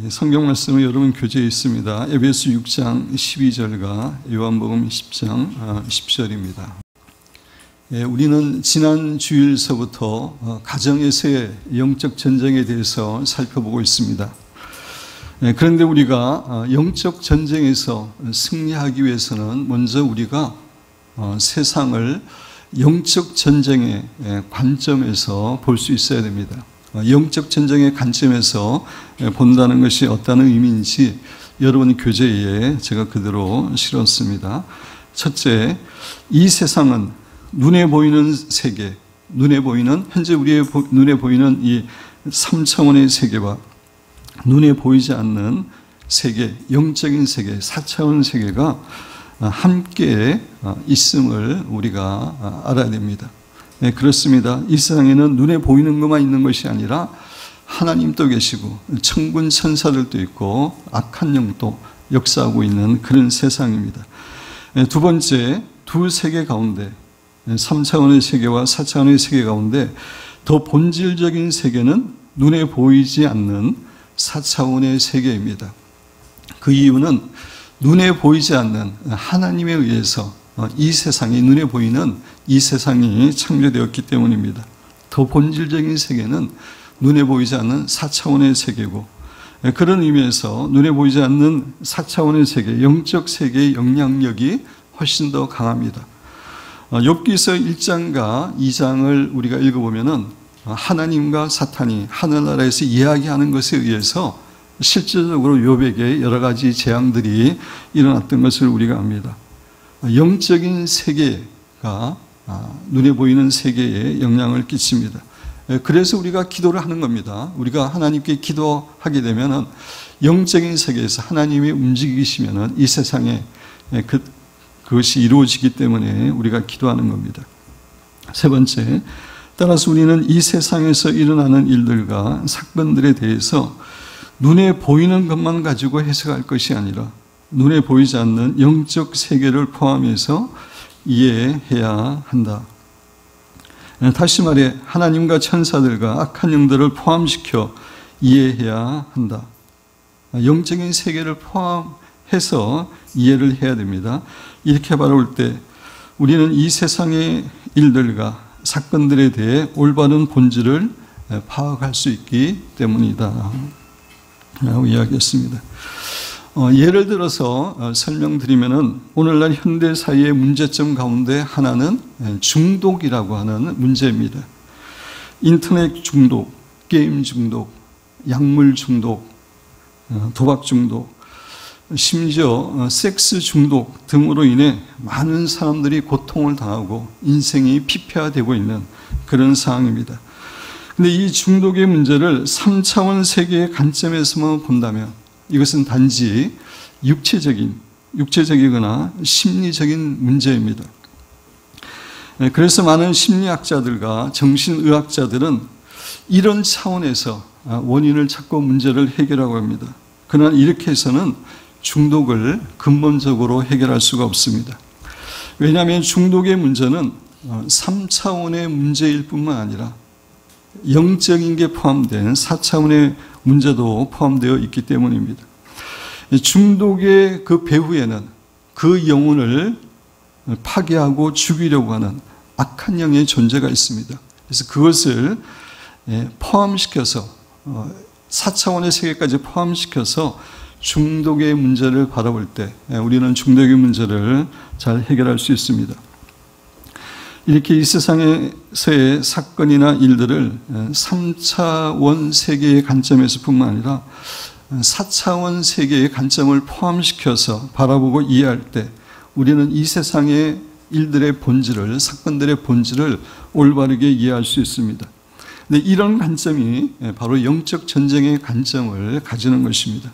성경 말씀은 여러분 교재에 있습니다. 에베소 6장 12절과 요한복음 10장 10절입니다. 우리는 지난 주일서부터 가정에서의 영적 전쟁에 대해서 살펴보고 있습니다. 그런데 우리가 영적 전쟁에서 승리하기 위해서는 먼저 우리가 세상을 영적 전쟁의 관점에서 볼 수 있어야 됩니다. 영적 전쟁의 관점에서 본다는 것이 어떤 의미인지 여러분 교재에 제가 그대로 실었습니다. 첫째, 이 세상은 눈에 보이는 세계, 현재 우리의 눈에 보이는 이 3차원의 세계와 눈에 보이지 않는 세계, 영적인 세계, 4차원 세계가 함께 있음을 우리가 알아야 됩니다. 네, 그렇습니다. 이 세상에는 눈에 보이는 것만 있는 것이 아니라 하나님도 계시고 천군 천사들도 있고 악한 영도 역사하고 있는 그런 세상입니다. 두 번째, 두 세계 가운데 3차원의 세계와 4차원의 세계 가운데 더 본질적인 세계는 눈에 보이지 않는 4차원의 세계입니다. 그 이유는 눈에 보이지 않는 하나님에 의해서 이 세상이, 눈에 보이는 이 세상이 창조되었기 때문입니다. 더 본질적인 세계는 눈에 보이지 않는 4차원의 세계고, 그런 의미에서 눈에 보이지 않는 4차원의 세계, 영적 세계의 영향력이 훨씬 더 강합니다. 욥기서 1장과 2장을 우리가 읽어보면은 하나님과 사탄이 하늘나라에서 이야기하는 것에 의해서 실질적으로 욥에게 여러 가지 재앙들이 일어났던 것을 우리가 압니다. 영적인 세계가 눈에 보이는 세계에 영향을 끼칩니다. 그래서 우리가 기도를 하는 겁니다. 우리가 하나님께 기도하게 되면 영적인 세계에서 하나님이 움직이시면 이 세상에 그것이 이루어지기 때문에 우리가 기도하는 겁니다. 세 번째, 따라서 우리는 이 세상에서 일어나는 일들과 사건들에 대해서 눈에 보이는 것만 가지고 해석할 것이 아니라 눈에 보이지 않는 영적 세계를 포함해서 이해해야 한다. 다시 말해 하나님과 천사들과 악한 영들을 포함시켜 이해해야 한다. 영적인 세계를 포함해서 이해를 해야 됩니다. 이렇게 바라볼 때 우리는 이 세상의 일들과 사건들에 대해 올바른 본질을 파악할 수 있기 때문이다 라고 이야기했습니다. 예를 들어서 설명드리면은 오늘날 현대 사회의 문제점 가운데 하나는 중독이라고 하는 문제입니다. 인터넷 중독, 게임 중독, 약물 중독, 도박 중독, 심지어 섹스 중독 등으로 인해 많은 사람들이 고통을 당하고 인생이 피폐화되고 있는 그런 상황입니다. 근데 이 중독의 문제를 3차원 세계의 관점에서만 본다면 이것은 단지 육체적이거나 심리적인 문제입니다. 그래서 많은 심리학자들과 정신의학자들은 이런 차원에서 원인을 찾고 문제를 해결하고 합니다. 그러나 이렇게 해서는 중독을 근본적으로 해결할 수가 없습니다. 왜냐하면 중독의 문제는 3차원의 문제일 뿐만 아니라 영적인 게 포함된 4차원의 문제도 포함되어 있기 때문입니다. 중독의 그 배후에는 그 영혼을 파괴하고 죽이려고 하는 악한 영의 존재가 있습니다. 그래서 그것을 포함시켜서 4차원의 세계까지 포함시켜서 중독의 문제를 바라볼 때 우리는 중독의 문제를 잘 해결할 수 있습니다. 이렇게 이 세상에서의 사건이나 일들을 3차원 세계의 관점에서 뿐만 아니라 4차원 세계의 관점을 포함시켜서 바라보고 이해할 때 우리는 이 세상의 일들의 본질을, 사건들의 본질을 올바르게 이해할 수 있습니다. 근데 이런 관점이 바로 영적 전쟁의 관점을 가지는 것입니다.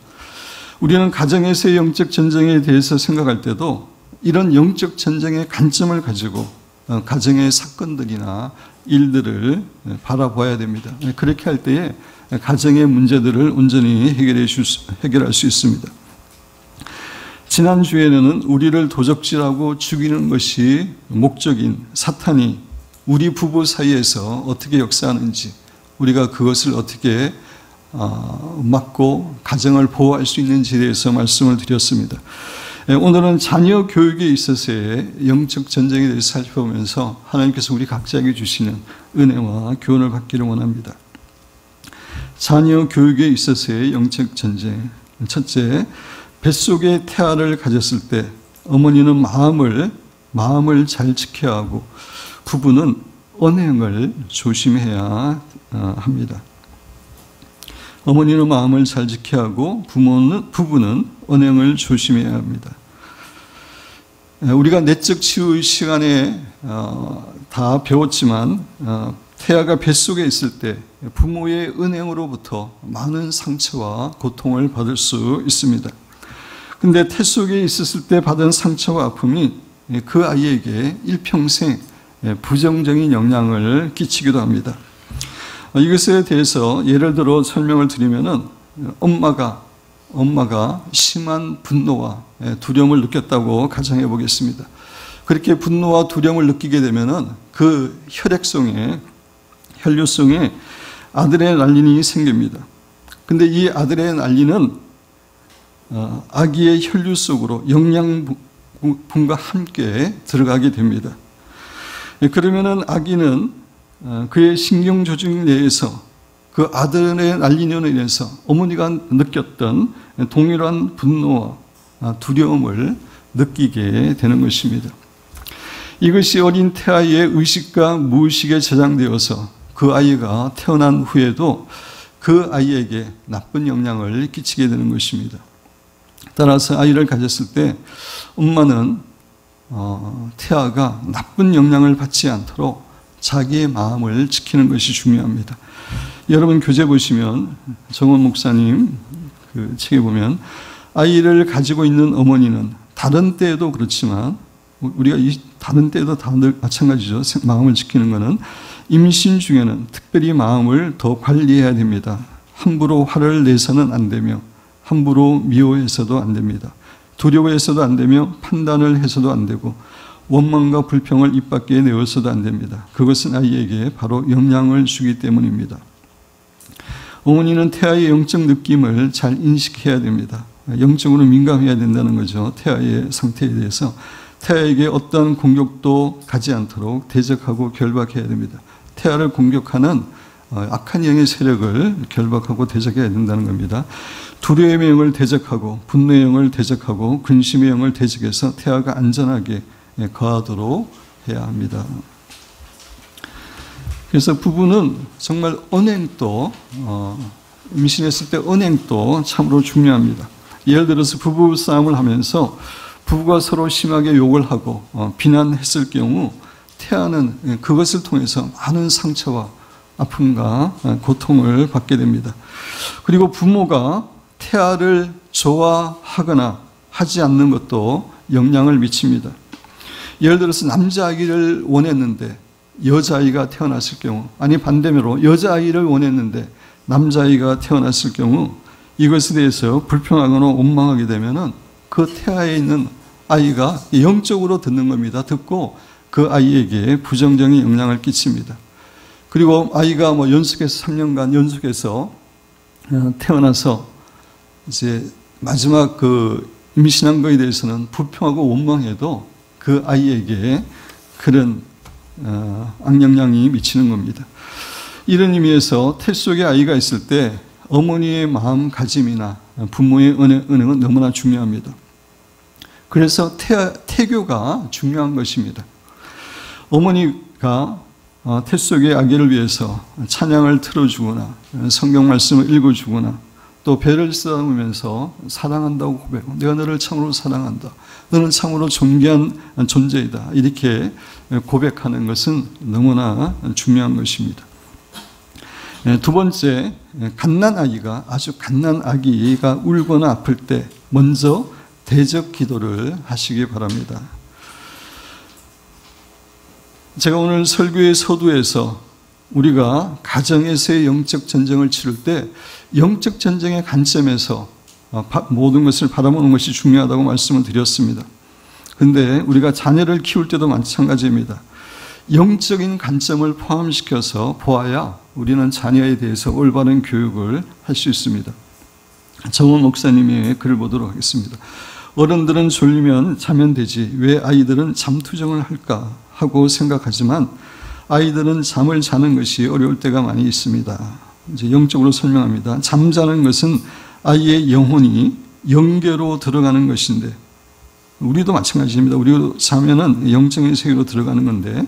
우리는 가정에서의 영적 전쟁에 대해서 생각할 때도 이런 영적 전쟁의 관점을 가지고 가정의 사건들이나 일들을 바라봐야 됩니다. 그렇게 할 때에 가정의 문제들을 온전히 해결할 수 있습니다. 지난주에는 우리를 도적질하고 죽이는 것이 목적인 사탄이 우리 부부 사이에서 어떻게 역사하는지, 우리가 그것을 어떻게 막고 가정을 보호할 수 있는지에 대해서 말씀을 드렸습니다. 오늘은 자녀 교육에 있어서의 영적 전쟁에 대해서 살펴보면서 하나님께서 우리 각자에게 주시는 은혜와 교훈을 받기를 원합니다. 자녀 교육에 있어서의 영적 전쟁. 첫째, 뱃속에 태아를 가졌을 때 어머니는 마음을 잘 지켜야 하고 부부는 언행을 조심해야 합니다. 어머니는 마음을 잘 지켜야 하고 부부는 언행을 조심해야 합니다. 우리가 내적 치유의 시간에 다 배웠지만 태아가 뱃속에 있을 때 부모의 은행으로부터 많은 상처와 고통을 받을 수 있습니다. 그런데 태 속에 있었을 때 받은 상처와 아픔이 그 아이에게 일평생 부정적인 영향을 끼치기도 합니다. 이것에 대해서 예를 들어 설명을 드리면은 엄마가 심한 분노와 두려움을 느꼈다고 가정해 보겠습니다. 그렇게 분노와 두려움을 느끼게 되면은 그 혈류성에 아드레날린이 생깁니다. 근데 이 아드레날린은 아기의 혈류 속으로 영양분과 함께 들어가게 됩니다. 그러면은 아기는 그의 신경 조직 내에서 그 아드레날린으로 인해서 어머니가 느꼈던 동일한 분노와 두려움을 느끼게 되는 것입니다. 이것이 어린 태아의 의식과 무의식에 저장되어서 그 아이가 태어난 후에도 그 아이에게 나쁜 영향을 끼치게 되는 것입니다. 따라서 아이를 가졌을 때 엄마는 태아가 나쁜 영향을 받지 않도록 자기의 마음을 지키는 것이 중요합니다. 여러분 교재 보시면 정원 목사님 그 책에 보면 아이를 가지고 있는 어머니는 다른 때에도 그렇지만 우리가 다른 때에도 다들 마찬가지죠. 마음을 지키는 것은 임신 중에는 특별히 마음을 더 관리해야 됩니다. 함부로 화를 내서는 안 되며 함부로 미워해서도 안 됩니다. 두려워해서도 안 되며 판단을 해서도 안 되고 원망과 불평을 입 밖에 내어서도 안 됩니다. 그것은 아이에게 바로 영향을 주기 때문입니다. 어머니는 태아의 영적 느낌을 잘 인식해야 됩니다. 영적으로 민감해야 된다는 거죠. 태아의 상태에 대해서. 태아에게 어떤 공격도 가지 않도록 대적하고 결박해야 됩니다. 태아를 공격하는 악한 영의 세력을 결박하고 대적해야 된다는 겁니다. 두려움의 영을 대적하고 분노의 영을 대적하고 근심의 영을 대적해서 태아가 안전하게 거하도록 해야 합니다. 그래서 부부는 정말 언행도 임신했을 때 언행도 참으로 중요합니다. 예를 들어서 부부 싸움을 하면서 부부가 서로 심하게 욕을 하고 비난했을 경우 태아는 그것을 통해서 많은 상처와 아픔과 고통을 받게 됩니다. 그리고 부모가 태아를 좋아하거나 하지 않는 것도 영향을 미칩니다. 예를 들어서 남자아이를 원했는데 여자아이가 태어났을 경우, 아니 반대로 여자아이를 원했는데 남자아이가 태어났을 경우 이것에 대해서 불평하거나 원망하게 되면은 그 태아에 있는 아이가 영적으로 듣는 겁니다. 듣고 그 아이에게 부정적인 영향을 끼칩니다. 그리고 아이가 연속해서 3년간 연속해서 태어나서 이제 마지막 그 임신한 것에 대해서는 불평하고 원망해도 그 아이에게 그런 악영향이 미치는 겁니다. 이런 의미에서 태 속에 아이가 있을 때 어머니의 마음가짐이나 부모의 은행은 너무나 중요합니다. 그래서 태교가 중요한 것입니다. 어머니가 태 속의 아기를 위해서 찬양을 틀어주거나 성경 말씀을 읽어주거나 또 배를 쓰다보면서 사랑한다고 고백하고 내가 너를 참으로 사랑한다. 너는 참으로 존귀한 존재이다. 이렇게 고백하는 것은 너무나 중요한 것입니다. 두 번째, 갓난아기가 아주 갓난 아기가 울거나 아플 때 먼저 대적 기도를 하시기 바랍니다. 제가 오늘 설교의 서두에서 우리가 가정에서의 영적 전쟁을 치를 때 영적 전쟁의 관점에서 모든 것을 바라보는 것이 중요하다고 말씀을 드렸습니다. 그런데 우리가 자녀를 키울 때도 마찬가지입니다. 영적인 관점을 포함시켜서 보아야 우리는 자녀에 대해서 올바른 교육을 할 수 있습니다. 정원 목사님의 글을 보도록 하겠습니다. 어른들은 졸리면 자면 되지 왜 아이들은 잠투정을 할까 하고 생각하지만 아이들은 잠을 자는 것이 어려울 때가 많이 있습니다. 이제 영적으로 설명합니다. 잠자는 것은 아이의 영혼이 영계로 들어가는 것인데, 우리도 마찬가지입니다. 우리도 자면은 영적인 세계로 들어가는 건데,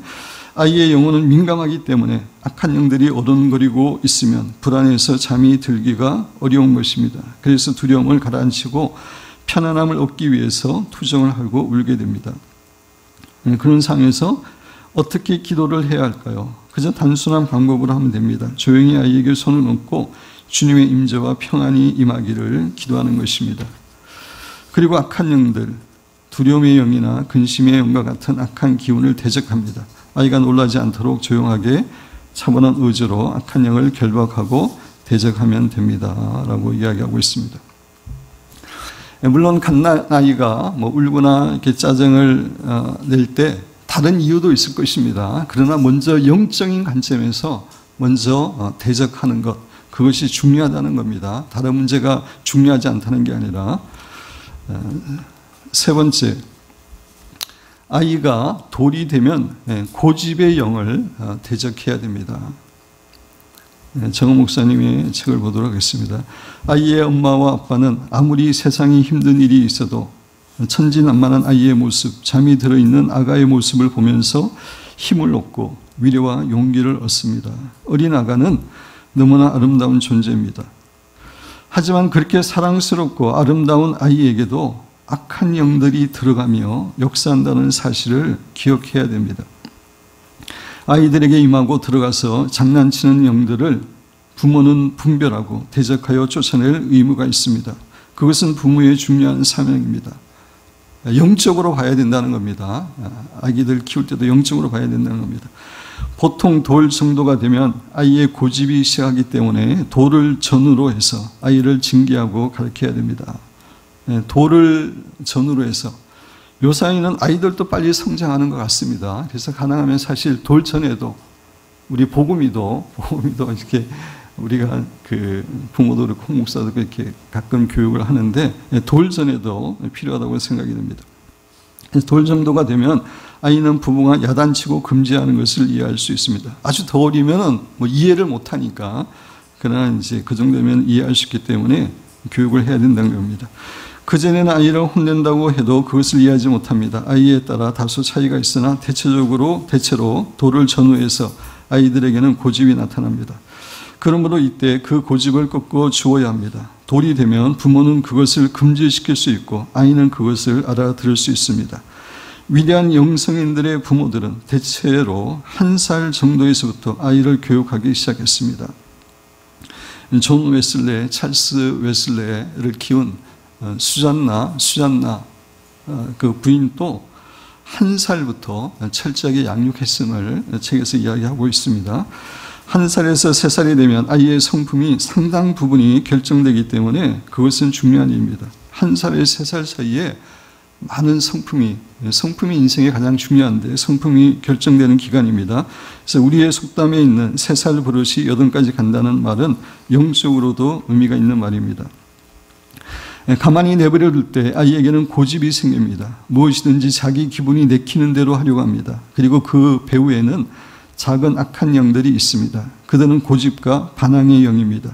아이의 영혼은 민감하기 때문에 악한 영들이 어른거리고 있으면 불안해서 잠이 들기가 어려운 것입니다. 그래서 두려움을 가라앉히고 편안함을 얻기 위해서 투정을 하고 울게 됩니다. 그런 상황에서 어떻게 기도를 해야 할까요? 그저 단순한 방법으로 하면 됩니다. 조용히 아이에게 손을 얹고 주님의 임재와 평안이 임하기를 기도하는 것입니다. 그리고 악한 영들, 두려움의 영이나 근심의 영과 같은 악한 기운을 대적합니다. 아이가 놀라지 않도록 조용하게 차분한 의지로 악한 영을 결박하고 대적하면 됩니다. 라고 이야기하고 있습니다. 물론 갓난아이가 울거나 이렇게 짜증을 낼 때 다른 이유도 있을 것입니다. 그러나 먼저 영적인 관점에서 먼저 대적하는 것, 그것이 중요하다는 겁니다. 다른 문제가 중요하지 않다는 게 아니라. 세 번째, 아이가 돌이 되면 고집의 영을 대적해야 됩니다. 정은 목사님의 책을 보도록 하겠습니다. 아이의 엄마와 아빠는 아무리 세상에 힘든 일이 있어도 천진난만한 아이의 모습, 잠이 들어있는 아가의 모습을 보면서 힘을 얻고 위로와 용기를 얻습니다. 어린 아가는 너무나 아름다운 존재입니다. 하지만 그렇게 사랑스럽고 아름다운 아이에게도 악한 영들이 들어가며 역사한다는 사실을 기억해야 됩니다. 아이들에게 임하고 들어가서 장난치는 영들을 부모는 분별하고 대적하여 쫓아낼 의무가 있습니다. 그것은 부모의 중요한 사명입니다. 영적으로 봐야 된다는 겁니다. 아기들 키울 때도 영적으로 봐야 된다는 겁니다. 보통 돌 정도가 되면 아이의 고집이 시작하기 때문에 돌을 전후로 해서 아이를 징계하고 가르쳐야 됩니다. 돌을 전후로 해서, 요사이는 아이들도 빨리 성장하는 것 같습니다. 그래서 가능하면 사실 돌 전에도 우리 복음이도 이렇게 우리가 부모도 그렇고 목사도 그렇게 가끔 교육을 하는데 돌 전에도 필요하다고 생각이 됩니다. 돌 정도가 되면 아이는 부모가 야단치고 금지하는 것을 이해할 수 있습니다. 아주 더 어리면 이해를 못하니까, 그러나 이제 그 정도면 이해할 수 있기 때문에 교육을 해야 된다는 겁니다. 그전에는 아이를 혼낸다고 해도 그것을 이해하지 못합니다. 아이에 따라 다소 차이가 있으나 대체로 돌을 전후해서 아이들에게는 고집이 나타납니다. 그러므로 이때 그 고집을 꺾어 주어야 합니다. 돌이 되면 부모는 그것을 금지시킬 수 있고 아이는 그것을 알아들을 수 있습니다. 위대한 영성인들의 부모들은 대체로 1살 정도에서부터 아이를 교육하기 시작했습니다. 존 웨슬레, 찰스 웨슬레를 키운 수잔나 그 부인도 1살부터 철저하게 양육했음을 책에서 이야기하고 있습니다. 1살에서 3살이 되면 아이의 성품이 상당 부분이 결정되기 때문에 그것은 중요한 일입니다. 1살에서 3살 사이에 많은 성품이 인생에 가장 중요한데 성품이 결정되는 기간입니다. 그래서 우리의 속담에 있는 3살 버릇이 8까지 간다는 말은 영적으로도 의미가 있는 말입니다. 가만히 내버려 둘 때 아이에게는 고집이 생깁니다. 무엇이든지 자기 기분이 내키는 대로 하려고 합니다. 그리고 그 배후에는 작은 악한 영들이 있습니다. 그들은 고집과 반항의 영입니다.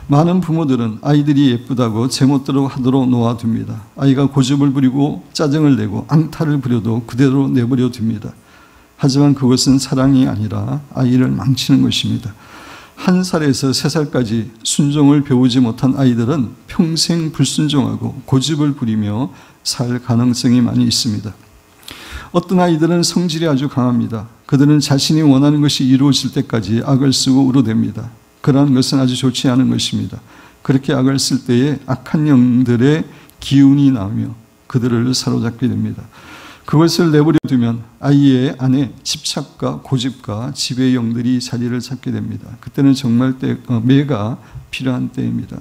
많은 부모들은 아이들이 예쁘다고 제멋대로 하도록 놓아둡니다. 아이가 고집을 부리고 짜증을 내고 앙탈을 부려도 그대로 내버려 둡니다. 하지만 그것은 사랑이 아니라 아이를 망치는 것입니다. 1살에서 3살까지 순종을 배우지 못한 아이들은 평생 불순종하고 고집을 부리며 살 가능성이 많이 있습니다. 어떤 아이들은 성질이 아주 강합니다. 그들은 자신이 원하는 것이 이루어질 때까지 악을 쓰고 울어댑니다. 그러한 것은 아주 좋지 않은 것입니다. 그렇게 악을 쓸 때에 악한 영들의 기운이 나오며 그들을 사로잡게 됩니다. 그것을 내버려 두면 아이의 안에 집착과 고집과 지배의 영들이 자리를 잡게 됩니다. 그때는 정말 매가 필요한 때입니다.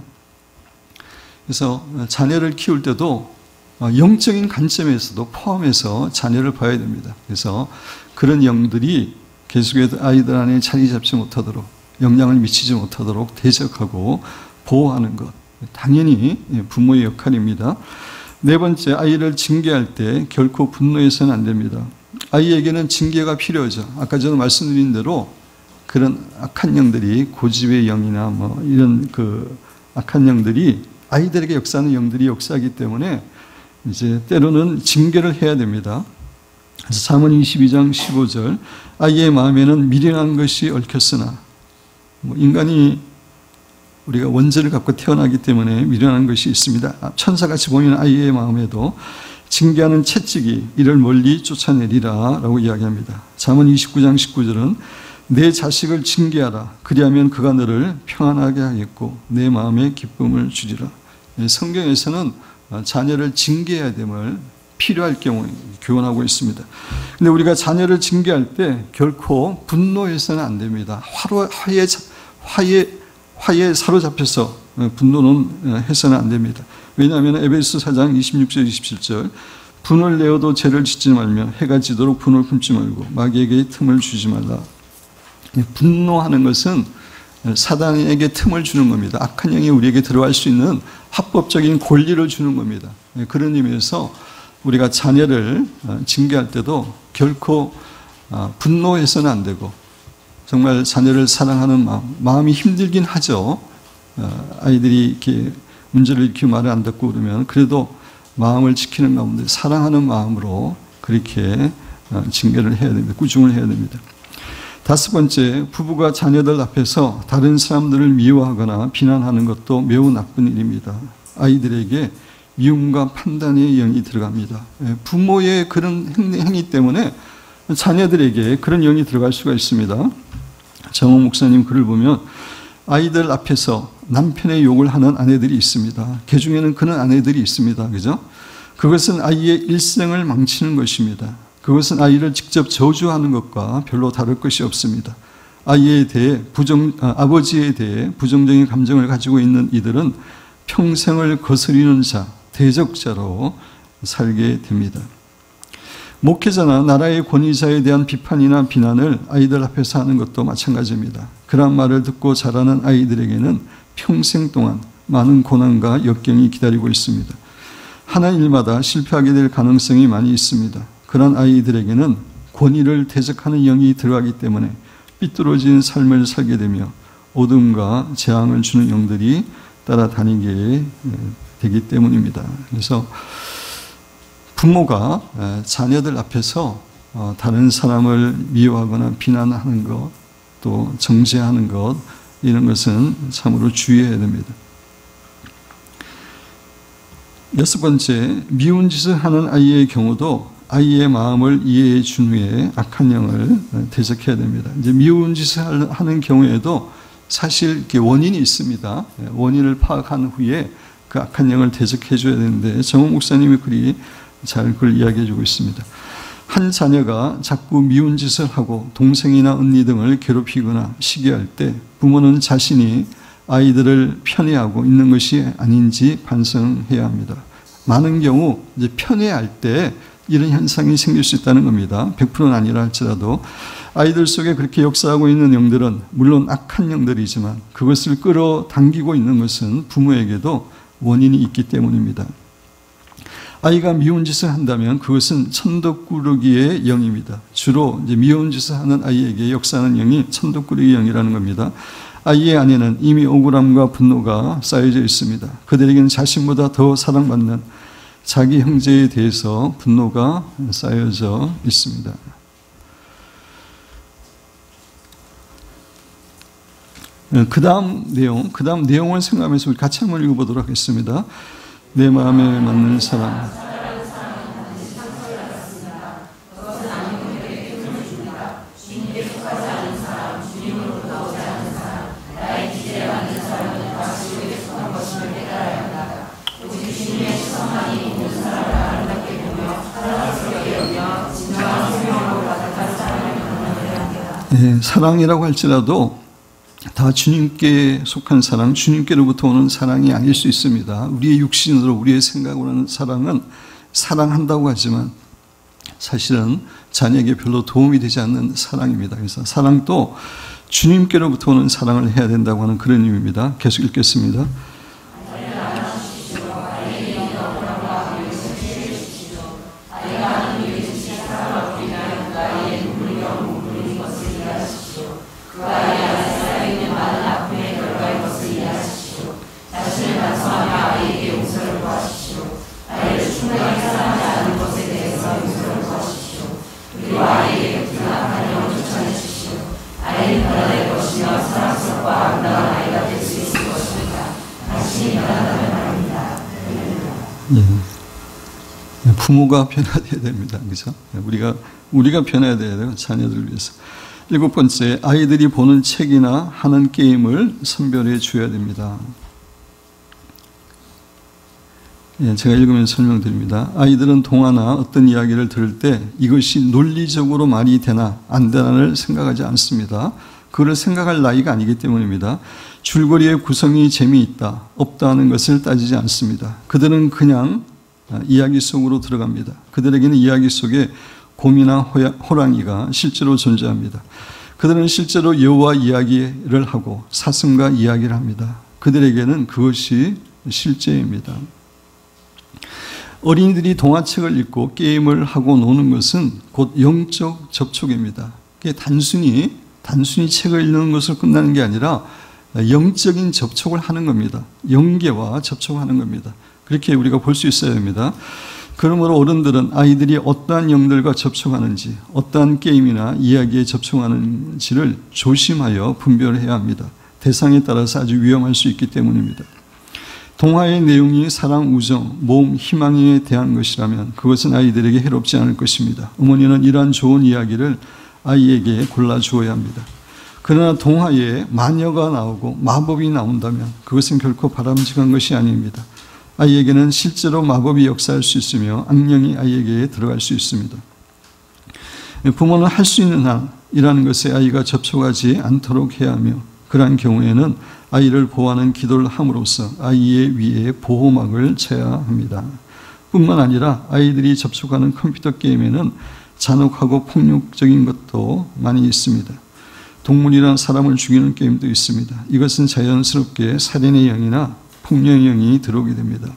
그래서 자녀를 키울 때도 영적인 관점에서도 포함해서 자녀를 봐야 됩니다. 그래서 그런 영들이 계속해서 아이들 안에 자리 잡지 못하도록 영향을 미치지 못하도록 대적하고 보호하는 것, 당연히 부모의 역할입니다. 네 번째, 아이를 징계할 때 결코 분노해서는 안 됩니다. 아이에게는 징계가 필요하죠. 아까 저도 말씀드린 대로 그런 악한 영들이, 고집의 영이나 뭐 이런 그 악한 영들이 아이들에게 역사하는 영들이 역사하기 때문에 이제 때로는 징계를 해야 됩니다. 그래서 잠언 22장 15절, 아이의 마음에는 미련한 것이 얽혔으나, 뭐 인간이 우리가 원죄를 갖고 태어나기 때문에 미련한 것이 있습니다. 천사같이 보이는 아이의 마음에도 징계하는 채찍이 이를 멀리 쫓아내리라 라고 이야기합니다. 잠언 29장 19절은 내 자식을 징계하라. 그리하면 그가 너를 평안하게 하겠고 내 마음에 기쁨을 주리라. 성경에서는 자녀를 징계해야 됨을 필요할 경우에 교훈하고 있습니다. 근데 우리가 자녀를 징계할 때 결코 분노해서는 안 됩니다. 화에 사로잡혀서 분노는 해서는 안 됩니다. 왜냐하면 에베소 4장 26절 27절 분을 내어도 죄를 짓지 말며 해가 지도록 분을 품지 말고 마귀에게 틈을 주지 말라. 분노하는 것은 사단에게 틈을 주는 겁니다. 악한 영이 우리에게 들어갈 수 있는 합법적인 권리를 주는 겁니다. 그런 의미에서 우리가 자녀를 징계할 때도 결코 분노해서는 안 되고 정말 자녀를 사랑하는 마음이 힘들긴 하죠. 아이들이 이렇게 문제를 일으키고 말을 안 듣고 그러면 그래도 마음을 지키는 가운데 사랑하는 마음으로 그렇게 징계를 해야 됩니다. 꾸중을 해야 됩니다. 다섯 번째, 부부가 자녀들 앞에서 다른 사람들을 미워하거나 비난하는 것도 매우 나쁜 일입니다. 아이들에게 미움과 판단의 영이 들어갑니다. 부모의 그런 행위 때문에 자녀들에게 그런 영이 들어갈 수가 있습니다. 정호 목사님 글을 보면 아이들 앞에서 남편의 욕을 하는 아내들이 있습니다. 그 중에는 그런 아내들이 있습니다. 그죠? 그것은 아이의 일생을 망치는 것입니다. 그것은 아이를 직접 저주하는 것과 별로 다를 것이 없습니다. 아이에 대해 아버지에 대해 부정적인 감정을 가지고 있는 이들은 평생을 거스리는 자, 대적자로 살게 됩니다. 목회자나 나라의 권위자에 대한 비판이나 비난을 아이들 앞에서 하는 것도 마찬가지입니다. 그런 말을 듣고 자라는 아이들에게는 평생 동안 많은 고난과 역경이 기다리고 있습니다. 하는 일마다 실패하게 될 가능성이 많이 있습니다. 그런 아이들에게는 권위를 대적하는 영이 들어가기 때문에 삐뚤어진 삶을 살게 되며 어둠과 재앙을 주는 영들이 따라다니게 되기 때문입니다. 그래서 부모가 자녀들 앞에서 다른 사람을 미워하거나 비난하는 것, 또 정죄하는 것, 이런 것은 참으로 주의해야 됩니다. 여섯 번째, 미운 짓을 하는 아이의 경우도 아이의 마음을 이해해 준 후에 악한 영을 대적해야 됩니다. 이제 미운 짓을 하는 경우에도 사실 원인이 있습니다. 원인을 파악한 후에 그 악한 영을 대적해 줘야 되는데 정호 목사님의 글이 잘 그걸 이야기해 주고 있습니다. 한 자녀가 자꾸 미운 짓을 하고 동생이나 언니 등을 괴롭히거나 시기할 때 부모는 자신이 아이들을 편애하고 있는 것이 아닌지 반성해야 합니다. 많은 경우 이제 편애할 때 이런 현상이 생길 수 있다는 겁니다. 100%는 아니라 할지라도 아이들 속에 그렇게 역사하고 있는 영들은 물론 악한 영들이지만 그것을 끌어당기고 있는 것은 부모에게도 원인이 있기 때문입니다. 아이가 미운 짓을 한다면 그것은 천덕꾸러기의 영입니다. 주로 이제 미운 짓을 하는 아이에게 역사하는 영이 천덕꾸러기 영이라는 겁니다. 아이의 안에는 이미 억울함과 분노가 쌓여져 있습니다. 그들에게는 자신보다 더 사랑받는 자기 형제에 대해서 분노가 쌓여져 있습니다. 그 다음 내용을 생각하면서 우리 같이 한번 읽어보도록 하겠습니다. 내 마음에 맞는 사람. 네, 사랑이라고 할지라도 다 주님께 속한 사랑, 주님께로부터 오는 사랑이 아닐 수 있습니다. 우리의 육신으로, 우리의 생각으로 하는 사랑은 사랑한다고 하지만 사실은 자녀에게 별로 도움이 되지 않는 사랑입니다. 그래서 사랑도 주님께로부터 오는 사랑을 해야 된다고 하는 그런 의미입니다. 계속 읽겠습니다. 부모가 변화되어야 됩니다. 그렇죠? 우리가 변화해야 돼요. 자녀들을 위해서. 7번째, 아이들이 보는 책이나 하는 게임을 선별해 줘야 됩니다. 제가 읽으면서 설명드립니다. 아이들은 동화나 어떤 이야기를 들을 때 이것이 논리적으로 말이 되나 안 되나를 생각하지 않습니다. 그걸 생각할 나이가 아니기 때문입니다. 줄거리의 구성이 재미있다, 없다 하는 것을 따지지 않습니다. 그들은 그냥 이야기 속으로 들어갑니다. 그들에게는 이야기 속에 곰이나 호랑이가 실제로 존재합니다. 그들은 실제로 여호와 이야기를 하고 사슴과 이야기를 합니다. 그들에게는 그것이 실제입니다. 어린이들이 동화책을 읽고 게임을 하고 노는 것은 곧 영적 접촉입니다. 단순히 책을 읽는 것으로 끝나는 게 아니라 영적인 접촉을 하는 겁니다. 영계와 접촉하는 겁니다. 그렇게 우리가 볼 수 있어야 됩니다. 그러므로 어른들은 아이들이 어떠한 영들과 접촉하는지, 어떠한 게임이나 이야기에 접촉하는지를 조심하여 분별해야 합니다. 대상에 따라서 아주 위험할 수 있기 때문입니다. 동화의 내용이 사랑, 우정, 모험, 희망에 대한 것이라면 그것은 아이들에게 해롭지 않을 것입니다. 어머니는 이러한 좋은 이야기를 아이에게 골라주어야 합니다. 그러나 동화에 마녀가 나오고 마법이 나온다면 그것은 결코 바람직한 것이 아닙니다. 아이에게는 실제로 마법이 역사할 수 있으며 악령이 아이에게 들어갈 수 있습니다. 부모는 할 수 있는 한이라는 것에 아이가 접촉하지 않도록 해야 하며 그러한 경우에는 아이를 보호하는 기도를 함으로써 아이의 위에 보호막을 쳐야 합니다. 뿐만 아니라 아이들이 접촉하는 컴퓨터 게임에는 잔혹하고 폭력적인 것도 많이 있습니다. 동물이나 사람을 죽이는 게임도 있습니다. 이것은 자연스럽게 살인의 영이나 폭력의 영이 들어오게 됩니다.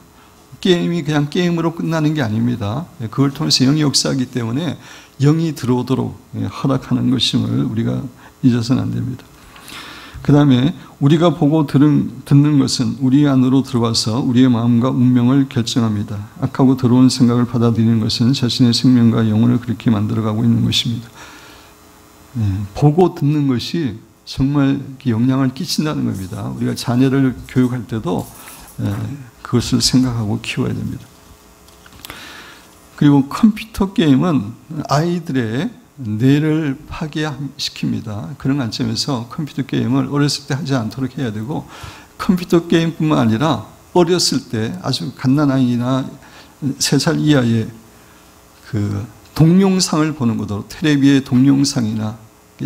게임이 그냥 게임으로 끝나는 게 아닙니다. 그걸 통해서 영이 역사하기 때문에 영이 들어오도록 허락하는 것임을 우리가 잊어서는 안 됩니다. 그 다음에 우리가 보고 듣는 것은 우리 안으로 들어와서 우리의 마음과 운명을 결정합니다. 악하고 더러운 생각을 받아들이는 것은 자신의 생명과 영혼을 그렇게 만들어가고 있는 것입니다. 보고 듣는 것이 정말 영향을 끼친다는 겁니다. 우리가 자녀를 교육할 때도 그것을 생각하고 키워야 됩니다. 그리고 컴퓨터 게임은 아이들의 뇌를 파괴시킵니다. 그런 관점에서 컴퓨터 게임을 어렸을 때 하지 않도록 해야 되고 컴퓨터 게임뿐만 아니라 어렸을 때 아주 갓난아이나 3살 이하의 그 동영상을 보는 것도 텔레비의 동영상이나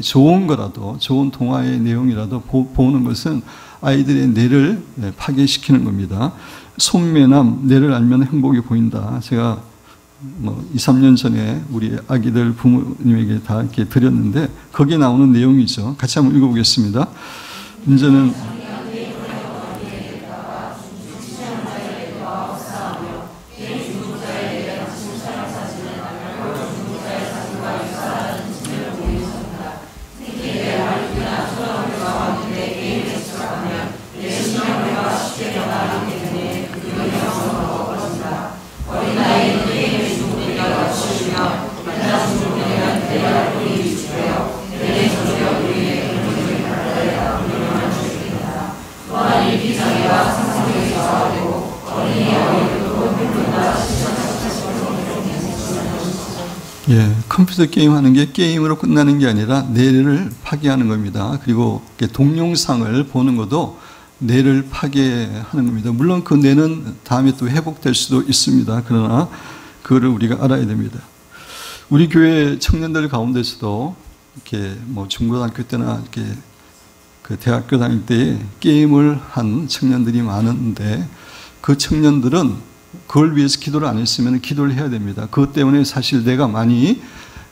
좋은 거라도 좋은 동화의 내용이라도 보는 것은 아이들의 뇌를 파괴시키는 겁니다. 손매남, 뇌를 알면 행복이 보인다. 제가 2, 3년 전에 우리 아기들 부모님에게 다 이렇게 드렸는데 거기에 나오는 내용이죠. 같이 한번 읽어보겠습니다. 문제는 컴퓨터 게임 하는 게 게임으로 끝나는 게 아니라 뇌를 파괴하는 겁니다. 그리고 동영상을 보는 것도 뇌를 파괴하는 겁니다. 물론 그 뇌는 다음에 또 회복될 수도 있습니다. 그러나 그거를 우리가 알아야 됩니다. 우리 교회 청년들 가운데서도 이렇게 중고등학교 때나 이렇게 그 대학교 다닐 때 게임을 한 청년들이 많은데 그 청년들은 그걸 위해서 기도를 안 했으면 기도를 해야 됩니다. 그것 때문에 사실 내가 많이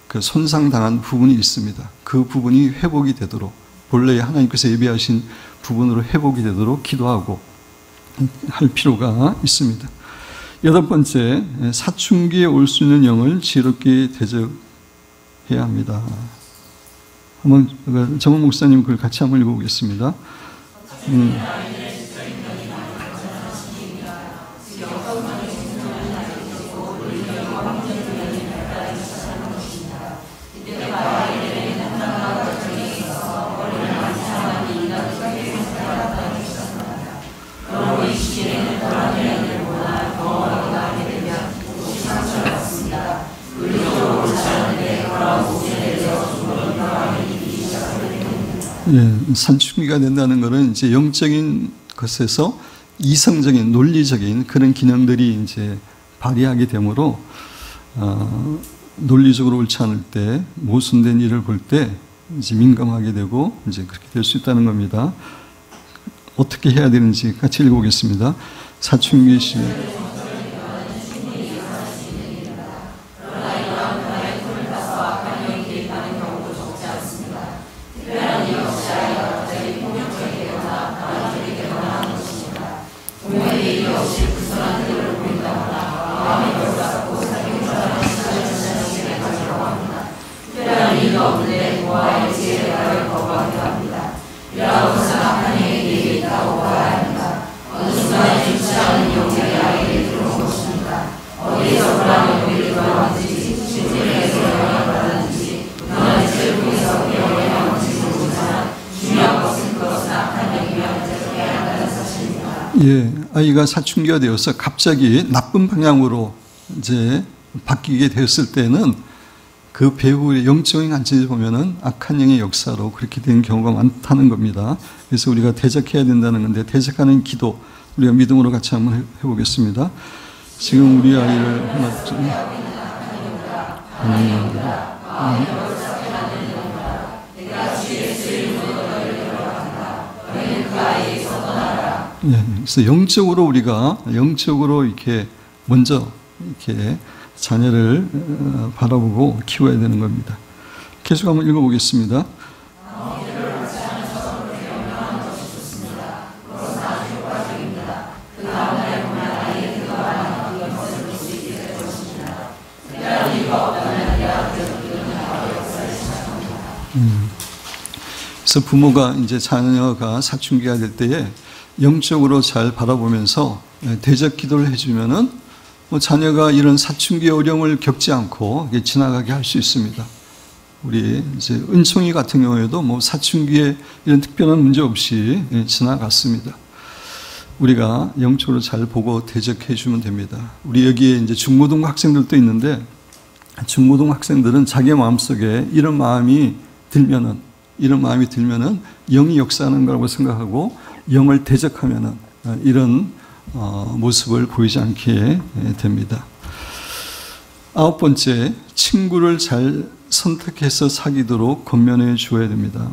그 손상당한 부분이 있습니다. 그 부분이 회복이 되도록 본래 하나님께서 예비하신 부분으로 회복이 되도록 기도하고 할 필요가 있습니다. 여덟 번째, 사춘기에 올 수 있는 영을 지혜롭게 대적해야 합니다. 한번 정원 목사님 글 같이 한번 읽어보겠습니다. 예, 사춘기가 된다는 것은 이제 영적인 것에서 이성적인, 논리적인 그런 기능들이 이제 발휘하게 되므로, 논리적으로 옳지 않을 때, 모순된 일을 볼 때 이제 민감하게 되고 이제 그렇게 될 수 있다는 겁니다. 어떻게 해야 되는지 같이 읽어보겠습니다. 사춘기 시에 예, 아이가 사춘기가 되어서 갑자기 나쁜 방향으로 이제 바뀌게 되었을 때는 그 배후의 영적인 관점에서 보면은 악한 영의 역사로 그렇게 된 경우가 많다는 겁니다. 그래서 우리가 대적해야 된다는 건데, 대적하는 기도 우리가 믿음으로 같이 한번 해보겠습니다. 지금 우리 아이를 하나 좀 네, 그래서 영적으로 우리가 영적으로 이렇게 먼저 이렇게 자녀를 바라보고 키워야 되는 겁니다. 계속 한번 읽어보겠습니다. 그래서 부모가 이제 자녀가 사춘기가 될 때에 영적으로 잘 바라보면서 대적 기도를 해주면은 자녀가 이런 사춘기의 어려움을 겪지 않고 지나가게 할 수 있습니다. 우리 이제 은총이 같은 경우에도 사춘기에 이런 특별한 문제 없이 지나갔습니다. 우리가 영적으로 잘 보고 대적해 주면 됩니다. 우리 여기에 이제 중고등 학생들도 있는데, 중고등 학생들은 자기 마음속에 이런 마음이 들면은 영이 역사하는 거라고 생각하고 영을 대적하면은 이런 모습을 보이지 않게 됩니다. 아홉 번째, 친구를 잘 선택해서 사귀도록 권면해 주어야 됩니다.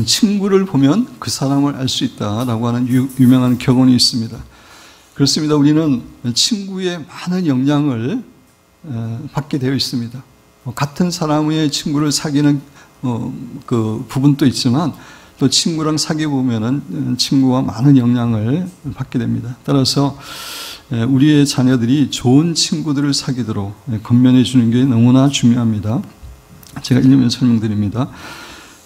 친구를 보면 그 사람을 알 수 있다라고 하는 유명한 격언이 있습니다. 그렇습니다. 우리는 친구의 많은 영향을 받게 되어 있습니다. 같은 사람의 친구를 사귀는 그 부분도 있지만, 또 친구랑 사귀어 보면은 친구와 많은 영향을 받게 됩니다. 따라서 우리의 자녀들이 좋은 친구들을 사귀도록 권면해 주는 게 너무나 중요합니다. 제가 읽으면서 설명드립니다.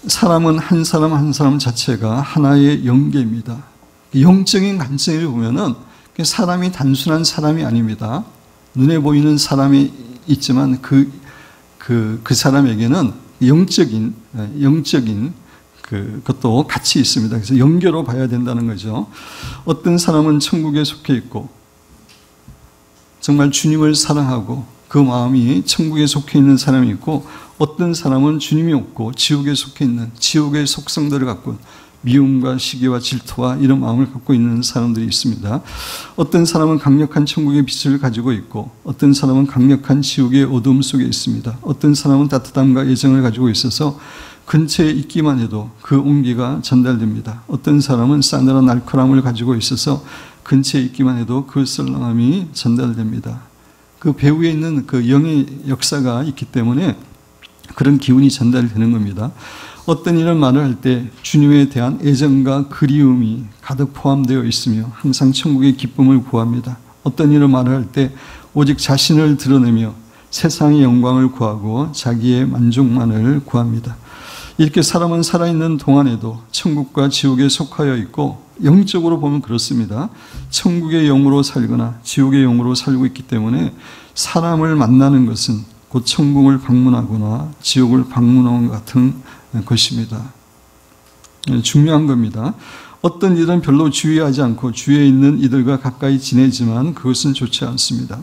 사람은 한 사람 한 사람 자체가 하나의 영계입니다. 영적인 관점을 보면은 사람이 단순한 사람이 아닙니다. 눈에 보이는 사람이 있지만 그 사람에게는 영적인 그것도 같이 있습니다. 그래서 연결로 봐야 된다는 거죠. 어떤 사람은 천국에 속해 있고 정말 주님을 사랑하고 그 마음이 천국에 속해 있는 사람이 있고, 어떤 사람은 주님이 없고 지옥에 속해 있는 지옥의 속성들을 갖고 미움과 시기와 질투와 이런 마음을 갖고 있는 사람들이 있습니다. 어떤 사람은 강력한 천국의 빛을 가지고 있고, 어떤 사람은 강력한 지옥의 어둠 속에 있습니다. 어떤 사람은 따뜻함과 애정을 가지고 있어서 근처에 있기만 해도 그 온기가 전달됩니다. 어떤 사람은 싸늘한 날카로움을 가지고 있어서 근처에 있기만 해도 그 썰렁함이 전달됩니다. 그 배후에 있는 그 영의 역사가 있기 때문에 그런 기운이 전달되는 겁니다. 어떤 이런 말을 할 때 주님에 대한 애정과 그리움이 가득 포함되어 있으며 항상 천국의 기쁨을 구합니다. 어떤 이런 말을 할 때 오직 자신을 드러내며 세상의 영광을 구하고 자기의 만족만을 구합니다. 이렇게 사람은 살아있는 동안에도 천국과 지옥에 속하여 있고 영적으로 보면 그렇습니다. 천국의 영으로 살거나 지옥의 영으로 살고 있기 때문에 사람을 만나는 것은 곧 천국을 방문하거나 지옥을 방문하는 것 같은 것입니다. 중요한 겁니다. 어떤 일은 별로 주의하지 않고 주위에 있는 이들과 가까이 지내지만 그것은 좋지 않습니다.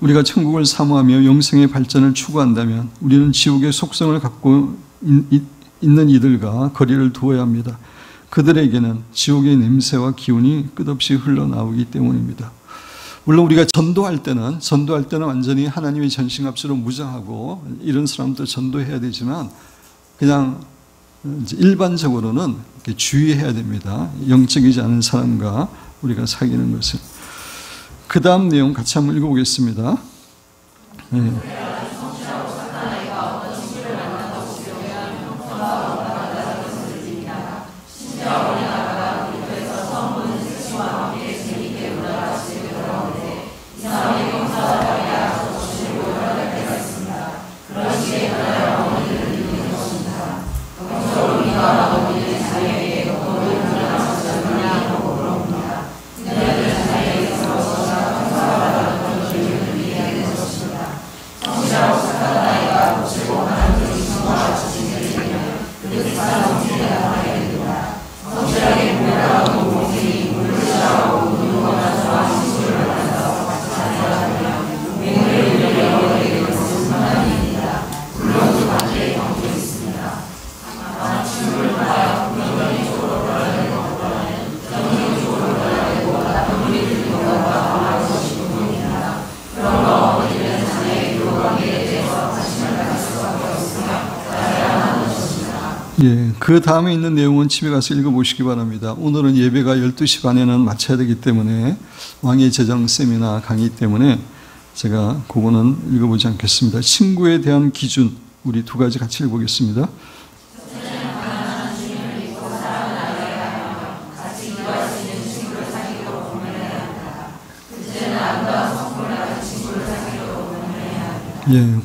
우리가 천국을 사모하며 영생의 발전을 추구한다면 우리는 지옥의 속성을 갖고 있는 이들과 거리를 두어야 합니다. 그들에게는 지옥의 냄새와 기운이 끝없이 흘러나오기 때문입니다. 물론 우리가 전도할 때는 완전히 하나님의 전신갑주로 무장하고 이런 사람도 전도해야 되지만 그냥 일반적으로는 이렇게 주의해야 됩니다. 영적이지 않은 사람과 우리가 사귀는 것을. 그 다음 내용 같이 한번 읽어보겠습니다. 그 다음에 있는 내용은 집에 가서 읽어보시기 바랍니다. 오늘은 예배가 12시 반에는 마쳐야 되기 때문에 왕의 제정 세미나 강의 때문에 제가 그거는 읽어보지 않겠습니다. 친구에 대한 기준 우리 두 가지 같이 읽어보겠습니다.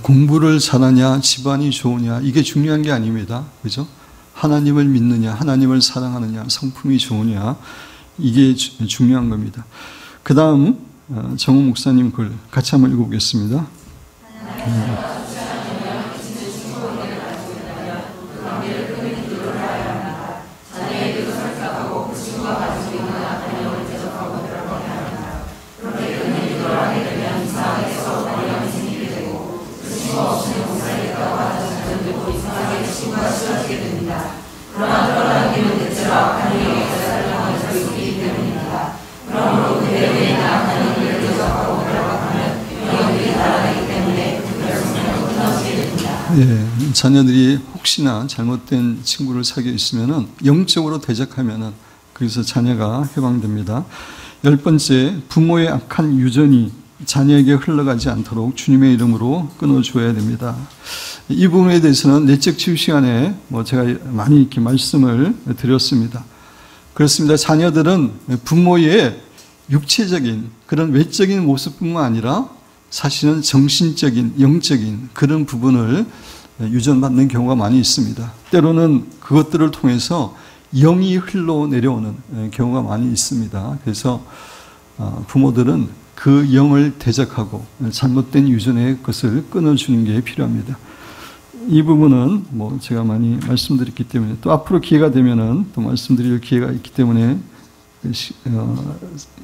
공부를 잘하냐 집안이 좋으냐 이게 중요한 게 아닙니다. 그죠? 하나님을 믿느냐, 하나님을 사랑하느냐, 성품이 좋으냐, 이게 중요한 겁니다. 그 다음, 정우 목사님 글 같이 한번 읽어보겠습니다. 자녀들이 혹시나 잘못된 친구를 사귀어 있으면은 영적으로 대적하면은 그래서 자녀가 해방됩니다. 10번째, 부모의 악한 유전이 자녀에게 흘러가지 않도록 주님의 이름으로 끊어줘야 됩니다. 이 부분에 대해서는 내적 치유 시간에 제가 많이 이렇게 말씀을 드렸습니다. 그렇습니다. 자녀들은 부모의 육체적인 그런 외적인 모습뿐만 아니라 사실은 정신적인, 영적인 그런 부분을 유전받는 경우가 많이 있습니다. 때로는 그것들을 통해서 영이 흘러내려오는 경우가 많이 있습니다. 그래서 부모들은 그 영을 대적하고 잘못된 유전의 것을 끊어주는 게 필요합니다. 이 부분은 제가 많이 말씀드렸기 때문에 또 앞으로 기회가 되면은 또 말씀드릴 기회가 있기 때문에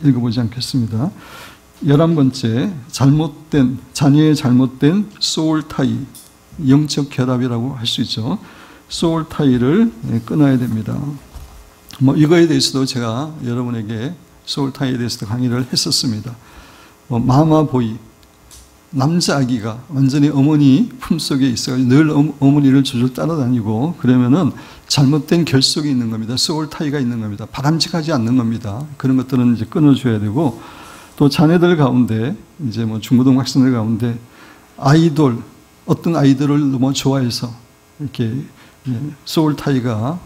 읽어보지 않겠습니다. 11번째, 자녀의 잘못된 소울 타이, 영적 결합이라고 할 수 있죠. 소울 타이를 끊어야 됩니다. 이거에 대해서도 제가 여러분에게 소울 타이에 대해서도 강의를 했었습니다. 마마보이, 남자아기가 완전히 어머니 품속에 있어가지고 늘 어머니를 줄줄 따라다니고 그러면은 잘못된 결속이 있는 겁니다. 소울 타이가 있는 겁니다. 바람직하지 않는 겁니다. 그런 것들은 이제 끊어줘야 되고 또 자녀들 가운데 이제 중고등 학생들 가운데 어떤 아이들을 너무 좋아해서 이렇게 소울 타이가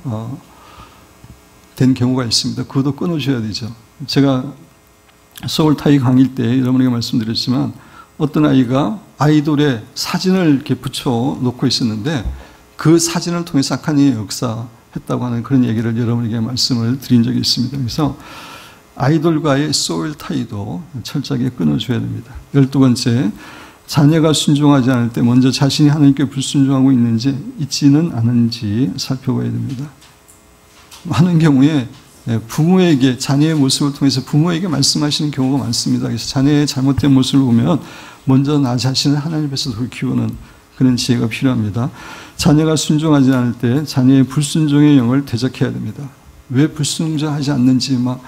된 경우가 있습니다. 그것도 끊어줘야 되죠. 제가 소울 타이 강의일 때 여러분에게 말씀드렸지만 어떤 아이가 아이돌의 사진을 이렇게 붙여 놓고 있었는데 그 사진을 통해서 악한 역사했다고 하는 그런 얘기를 여러분에게 말씀을 드린 적이 있습니다. 그래서 아이돌과의 소울 타이도 철저하게 끊어줘야 됩니다. 12번째, 자녀가 순종하지 않을 때 먼저 자신이 하나님께 불순종하고 있지는 않은지 살펴봐야 됩니다. 많은 경우에 부모에게 자녀의 모습을 통해서 부모에게 말씀하시는 경우가 많습니다. 그래서 자녀의 잘못된 모습을 보면 먼저 나 자신을 하나님 앞에서 돌이키우는 그런 지혜가 필요합니다. 자녀가 순종하지 않을 때 자녀의 불순종의 영을 대적해야 됩니다. 왜 불순종하지 않는지 막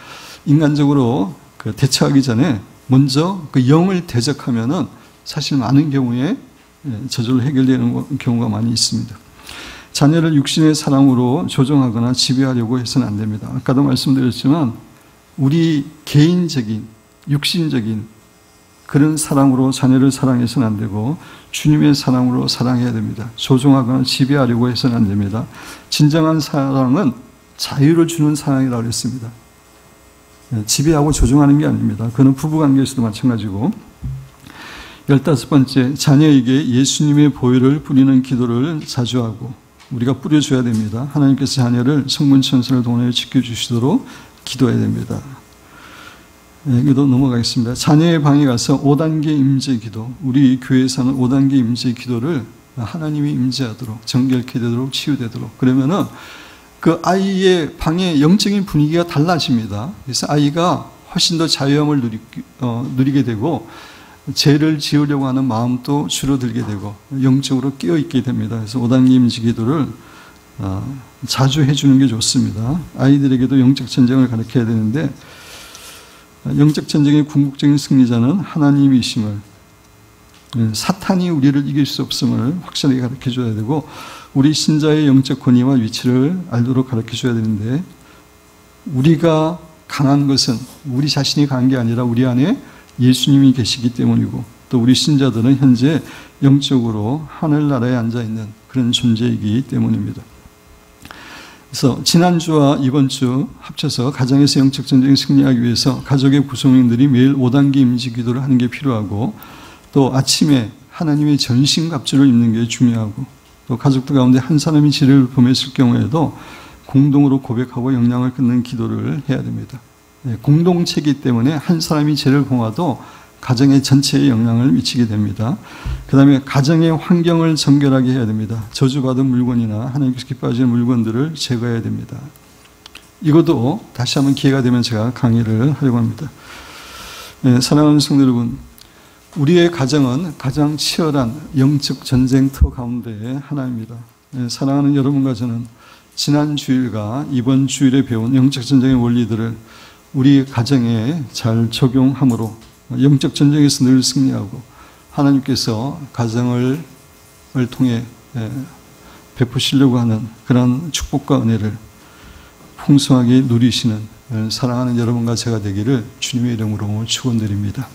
인간적으로 대처하기 전에 먼저 그 영을 대적하면은 사실 많은 경우에 저절로 해결되는 경우가 많이 있습니다. 자녀를 육신의 사랑으로 조종하거나 지배하려고 해서는 안 됩니다. 아까도 말씀드렸지만 우리 개인적인 육신적인 그런 사랑으로 자녀를 사랑해서는 안 되고 주님의 사랑으로 사랑해야 됩니다. 조종하거나 지배하려고 해서는 안 됩니다. 진정한 사랑은 자유를 주는 사랑이라고 했습니다. 지배하고 조종하는 게 아닙니다. 그는 부부관계에서도 마찬가지고. 15번째, 자녀에게 예수님의 보혈을 뿌리는 기도를 자주 하고 우리가 뿌려줘야 됩니다. 하나님께서 자녀를 성문천사를 동원해 지켜주시도록 기도해야 됩니다. 기도 넘어가겠습니다. 자녀의 방에 가서 5단계 임재 기도, 우리 교회에서는 5단계 임재 기도를 하나님이 임재하도록 정결케 되도록 치유되도록, 그러면은 그 아이의 방의 영적인 분위기가 달라집니다. 그래서 아이가 훨씬 더 자유함을 누리게 되고 죄를 지으려고 하는 마음도 줄어들게 되고 영적으로 깨어있게 됩니다. 그래서 5단계 임재 기도를 자주 해주는 게 좋습니다. 아이들에게도 영적 전쟁을 가르쳐야 되는데 영적 전쟁의 궁극적인 승리자는 하나님이심을, 사탄이 우리를 이길 수 없음을 확실하게 가르쳐줘야 되고 우리 신자의 영적 권위와 위치를 알도록 가르쳐줘야 되는데 우리가 강한 것은 우리 자신이 강한 게 아니라 우리 안에 예수님이 계시기 때문이고 또 우리 신자들은 현재 영적으로 하늘나라에 앉아있는 그런 존재이기 때문입니다. 그래서 지난주와 이번 주 합쳐서 가정에서 영적 전쟁을 승리하기 위해서 가족의 구성원들이 매일 5단계 임재 기도를 하는 게 필요하고 또 아침에 하나님의 전신갑주를 입는 게 중요하고 또 가족들 가운데 한 사람이 죄를 범했을 경우에도 공동으로 고백하고 영향을 끊는 기도를 해야 됩니다. 공동체이기 때문에 한 사람이 죄를 범하도 가정의 전체에 영향을 미치게 됩니다. 그 다음에 가정의 환경을 정결하게 해야 됩니다. 저주받은 물건이나 하나님께서 기뻐하시는 물건들을 제거해야 됩니다. 이것도 다시 한번 기회가 되면 제가 강의를 하려고 합니다. 사랑하는 성도 여러분, 우리의 가정은 가장 치열한 영적 전쟁터 가운데 하나입니다. 사랑하는 여러분과 저는 지난 주일과 이번 주일에 배운 영적 전쟁의 원리들을 우리 가정에 잘 적용함으로 영적 전쟁에서 늘 승리하고 하나님께서 가정을 통해 베푸시려고 하는 그런 축복과 은혜를 풍성하게 누리시는 사랑하는 여러분과 제가 되기를 주님의 이름으로 축원드립니다.